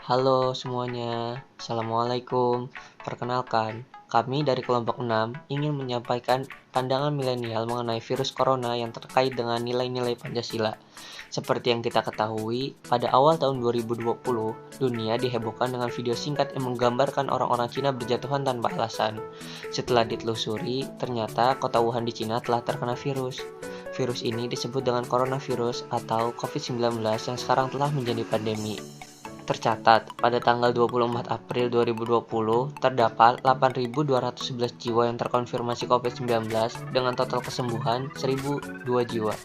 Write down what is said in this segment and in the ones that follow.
Halo semuanya, Assalamualaikum. Perkenalkan, kami dari kelompok 6 ingin menyampaikan pandangan milenial mengenai virus corona yang terkait dengan nilai-nilai Pancasila. Seperti yang kita ketahui, pada awal tahun 2020, dunia dihebohkan dengan video singkat yang menggambarkan orang-orang Cina berjatuhan tanpa alasan. Setelah ditelusuri, ternyata kota Wuhan di Cina telah terkena virus. Virus ini disebut dengan coronavirus atau COVID-19 yang sekarang telah menjadi pandemi. Tercatat, pada tanggal 24 April 2020, terdapat 8.211 jiwa yang terkonfirmasi COVID-19 dengan total kesembuhan 1.002 jiwa.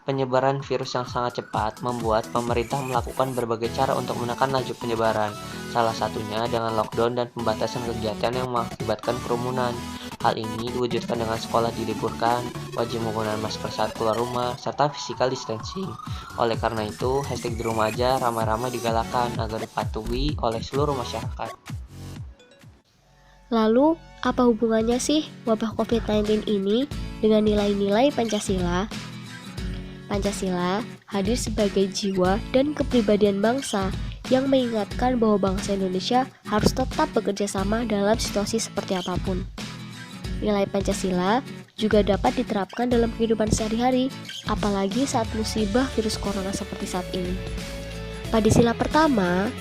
Penyebaran virus yang sangat cepat membuat pemerintah melakukan berbagai cara untuk menekan laju penyebaran, salah satunya dengan lockdown dan pembatasan kegiatan yang mengakibatkan kerumunan. Hal ini diwujudkan dengan sekolah diliburkan, wajib menggunakan masker saat keluar rumah, serta physical distancing. Oleh karena itu, hashtag di rumah aja ramai-ramai digalakan agar dipatuhi oleh seluruh masyarakat. Lalu, apa hubungannya sih wabah COVID-19 ini dengan nilai-nilai Pancasila? Pancasila hadir sebagai jiwa dan kepribadian bangsa yang mengingatkan bahwa bangsa Indonesia harus tetap bekerja sama dalam situasi seperti apapun. Nilai Pancasila juga dapat diterapkan dalam kehidupan sehari-hari, apalagi saat musibah virus corona seperti saat ini. Pada sila pertama,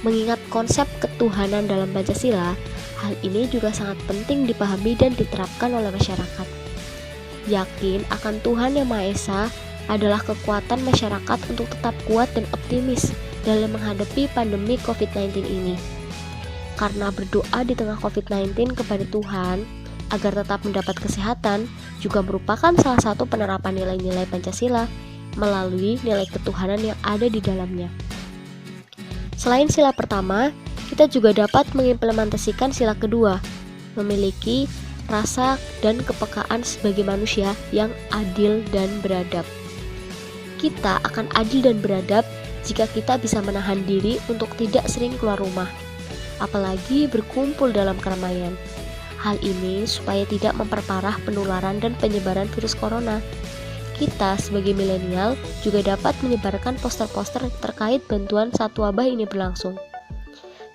mengingat konsep ketuhanan dalam Pancasila, hal ini juga sangat penting dipahami dan diterapkan oleh masyarakat. Yakin akan Tuhan Yang Maha Esa adalah kekuatan masyarakat untuk tetap kuat dan optimis dalam menghadapi pandemi COVID-19 ini. Karena berdoa di tengah COVID-19 kepada Tuhan agar tetap mendapat kesehatan juga merupakan salah satu penerapan nilai-nilai Pancasila melalui nilai ketuhanan yang ada di dalamnya. Selain sila pertama, kita juga dapat mengimplementasikan sila kedua, memiliki rasa dan kepekaan sebagai manusia yang adil dan beradab. Kita akan adil dan beradab jika kita bisa menahan diri untuk tidak sering keluar rumah, apalagi berkumpul dalam keramaian. Hal ini supaya tidak memperparah penularan dan penyebaran virus corona. Kita sebagai milenial juga dapat menyebarkan poster-poster terkait bantuan saat wabah ini berlangsung.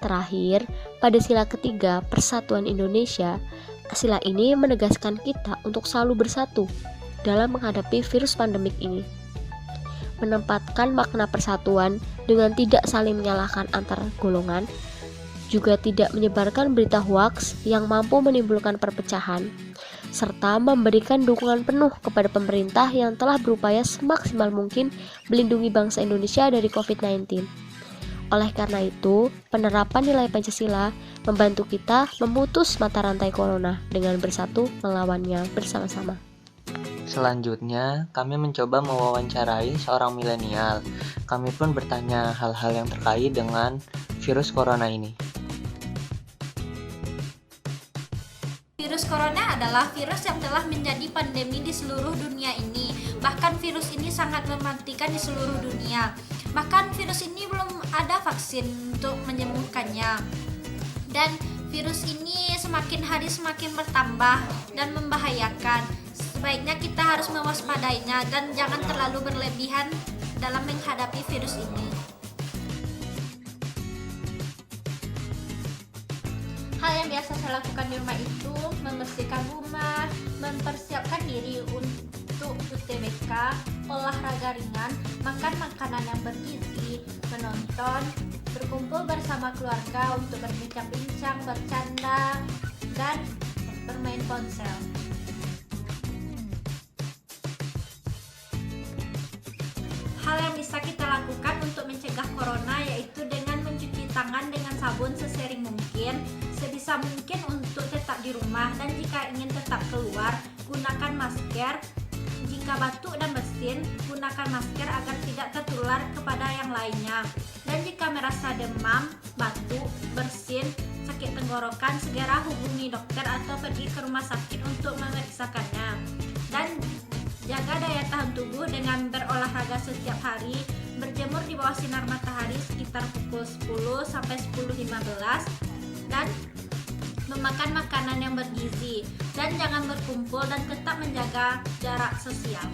Terakhir, pada sila ketiga, Persatuan Indonesia, sila ini menegaskan kita untuk selalu bersatu dalam menghadapi virus pandemik ini. Menempatkan makna persatuan dengan tidak saling menyalahkan antar golongan, juga tidak menyebarkan berita hoaks yang mampu menimbulkan perpecahan, serta memberikan dukungan penuh kepada pemerintah yang telah berupaya semaksimal mungkin melindungi bangsa Indonesia dari COVID-19. Oleh karena itu, penerapan nilai Pancasila membantu kita memutus mata rantai corona dengan bersatu melawannya bersama-sama. Selanjutnya, kami mencoba mewawancarai seorang milenial. Kami pun bertanya hal-hal yang terkait dengan virus corona ini. Virus corona adalah virus yang telah menjadi pandemi di seluruh dunia ini. Bahkan virus ini sangat mematikan di seluruh dunia. Bahkan virus ini belum ada vaksin untuk menyembuhkannya. Dan virus ini semakin hari semakin bertambah dan membahayakan. Sebaiknya kita harus mewaspadainya dan jangan terlalu berlebihan dalam menghadapi virus ini. Hal yang biasa saya lakukan di rumah itu membersihkan rumah, mempersiapkan diri untuk UTBK, olahraga ringan, makan makanan yang bergizi, menonton, berkumpul bersama keluarga untuk berbincang-bincang, bercanda, dan bermain ponsel. Hal yang bisa kita lakukan untuk mencegah corona yaitu dengan mencuci tangan dengan sabun sesering mungkin, sebisa mungkin untuk tetap di rumah, dan jika ingin tetap keluar, gunakan masker. Jika batuk dan bersin, gunakan masker agar tidak tertular kepada yang lainnya. Dan jika merasa demam, batuk, bersin, sakit tenggorokan, segera hubungi dokter atau pergi ke rumah sakit untuk memeriksakannya. Dan jaga daya tahan tubuh dengan berolahraga setiap hari, berjemur di bawah sinar matahari sekitar pukul 10 sampai 10.15, dan memakan makanan yang bergizi, dan jangan berkumpul dan tetap menjaga jarak sosial.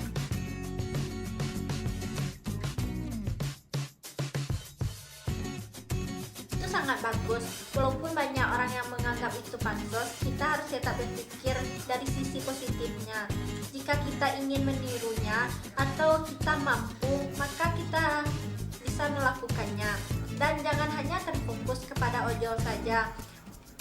sangat bagus. Walaupun banyak orang yang menganggap itu pansos, kita harus tetap berpikir dari sisi positifnya. Jika kita ingin menirunya atau kita mampu, maka kita bisa melakukannya. Dan jangan hanya terfokus kepada ojol saja.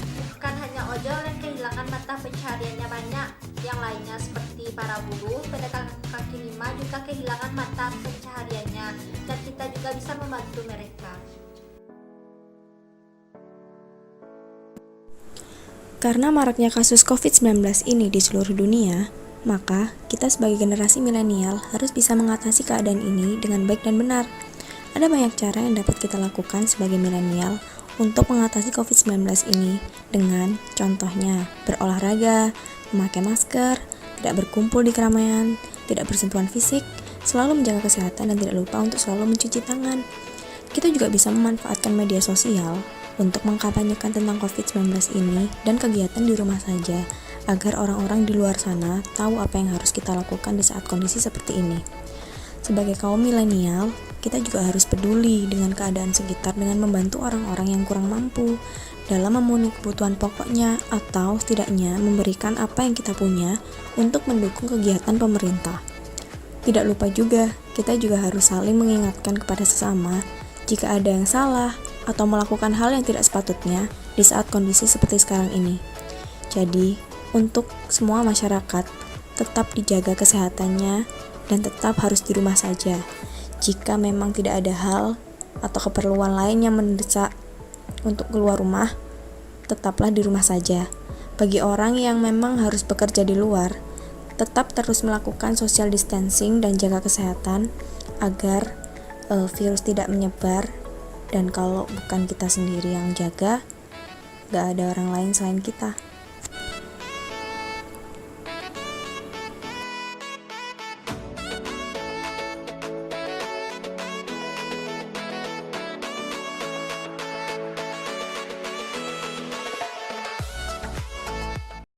Bukan hanya ojol yang kehilangan mata pencahariannya, banyak yang lainnya seperti para buruh, pedagang kaki lima juga kehilangan mata pencahariannya, dan kita juga bisa membantu mereka. Karena maraknya kasus COVID-19 ini di seluruh dunia, maka kita sebagai generasi milenial harus bisa mengatasi keadaan ini dengan baik dan benar. Ada banyak cara yang dapat kita lakukan sebagai milenial untuk mengatasi COVID-19 ini dengan contohnya berolahraga, memakai masker, tidak berkumpul di keramaian, tidak bersentuhan fisik, selalu menjaga kesehatan dan tidak lupa untuk selalu mencuci tangan. Kita juga bisa memanfaatkan media sosial untuk mengkampanyekan tentang COVID-19 ini dan kegiatan di rumah saja agar orang-orang di luar sana tahu apa yang harus kita lakukan di saat kondisi seperti ini. Sebagai kaum milenial, kita juga harus peduli dengan keadaan sekitar dengan membantu orang-orang yang kurang mampu dalam memenuhi kebutuhan pokoknya atau setidaknya memberikan apa yang kita punya untuk mendukung kegiatan pemerintah. Tidak lupa juga, kita juga harus saling mengingatkan kepada sesama jika ada yang salah atau melakukan hal yang tidak sepatutnya di saat kondisi seperti sekarang ini. Jadi, untuk semua masyarakat, tetap dijaga kesehatannya dan tetap harus di rumah saja. Jika memang tidak ada hal atau keperluan lain yang mendesak untuk keluar rumah, tetaplah di rumah saja. Bagi orang yang memang harus bekerja di luar, tetap terus melakukan social distancing dan jaga kesehatan agar virus tidak menyebar. Dan kalau bukan kita sendiri yang jaga, gak ada orang lain selain kita.